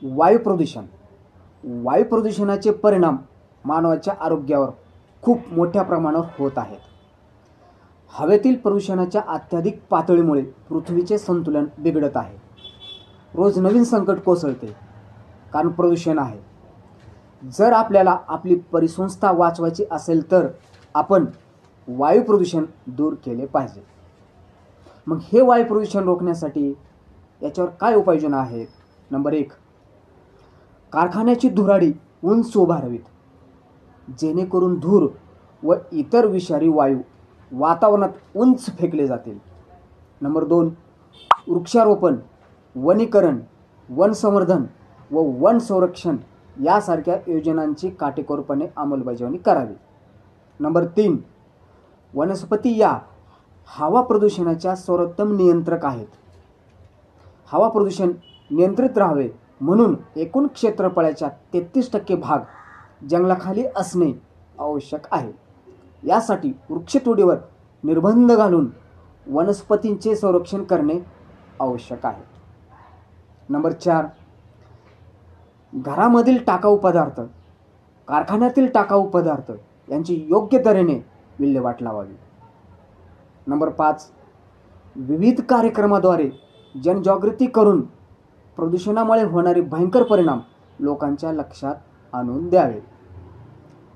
वायू प्रदूषण. वायू प्रदूषणाचे परिणाम मानवाच्या आरोग्यावर खूप मोठ्या प्रमाणावर होत आहेत. हवेतील प्रदूषणाच्या अत्याधिक पातळीमुळे पृथ्वीचे संतुलन बिघडत आहे. रोज नवीन संकट कोसळते कारण प्रदूषण आहे. जर आपल्याला आपली परिसंस्था वाचवायची असेल तर आपण वायू प्रदूषण दूर केले पाहिजे. मग हे वायू प्रदूषण रोखण्यासाठी याच्यावर काय उपाययोजना आहेत? नंबर 1, कारखान्याची धुराडी उंच उभारावीत, जेणेकरून धूर व इतर विषारी वायू वातावरणात उंच फेकले जातील. नंबर 2, वृक्षारोपण, वनीकरण, वन संवर्धन व वन संरक्षण यासारख्या योजनांची काटेकोरपणे अंमलबजावणी करावी. नंबर 3, वनस्पती या हवा प्रदूषणाच्या सर्वोत्तम नियंत्रक आहेत. हवा प्रदूषण नियंत्रित राहावे म्हणून एकूण क्षेत्रफळाच्या 33% भाग जंगलाखाली असणे आवश्यक आहे. यासाठी वृक्षतोडीवर निर्बंध घालून वनस्पतींचे संरक्षण करणे आवश्यक आहे. नंबर 4, घरामधील टाकाऊ पदार्थ, कारखान्यातील टाकाऊ पदार्थ यांची योग्य तऱ्हेने विल्हेवाट लावावी. नंबर 5, विविध कार्यक्रमाद्वारे जनजागृती करून प्रदूषणामुळे होणारे भयंकर परिणाम लोकांच्या लक्षात आणून द्यावे.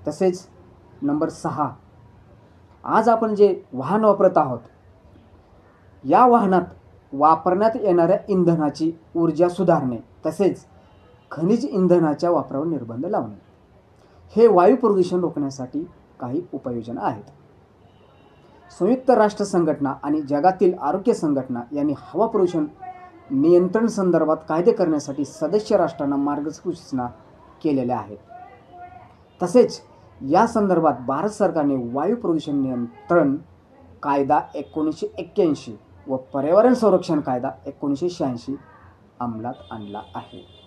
तसेच नंबर 6, आज आपण जे वाहन वापरत आहोत या वाहनात वापरण्यात येणाऱ्या इंधनाची ऊर्जा सुधारणे तसेच खनिज इंधनाच्या वापरावर निर्बंध लावणे हे वायू प्रदूषण रोखण्यासाठी काही उपाययोजना आहेत. संयुक्त राष्ट्र संघटना आणि जगातील आरोग्य संघटना यांनी हवा प्रदूषण नियंत्रण संदर्भात कायदे करण्यासाठी सदस्य राष्ट्रांना मार्गसूचना केलेल्या आहेत. तसेच या संदर्भात भारत सरकारने वायू प्रदूषण नियंत्रण कायदा 1981 व पर्यावरण संरक्षण कायदा 1986 अंमलात आणला आहे.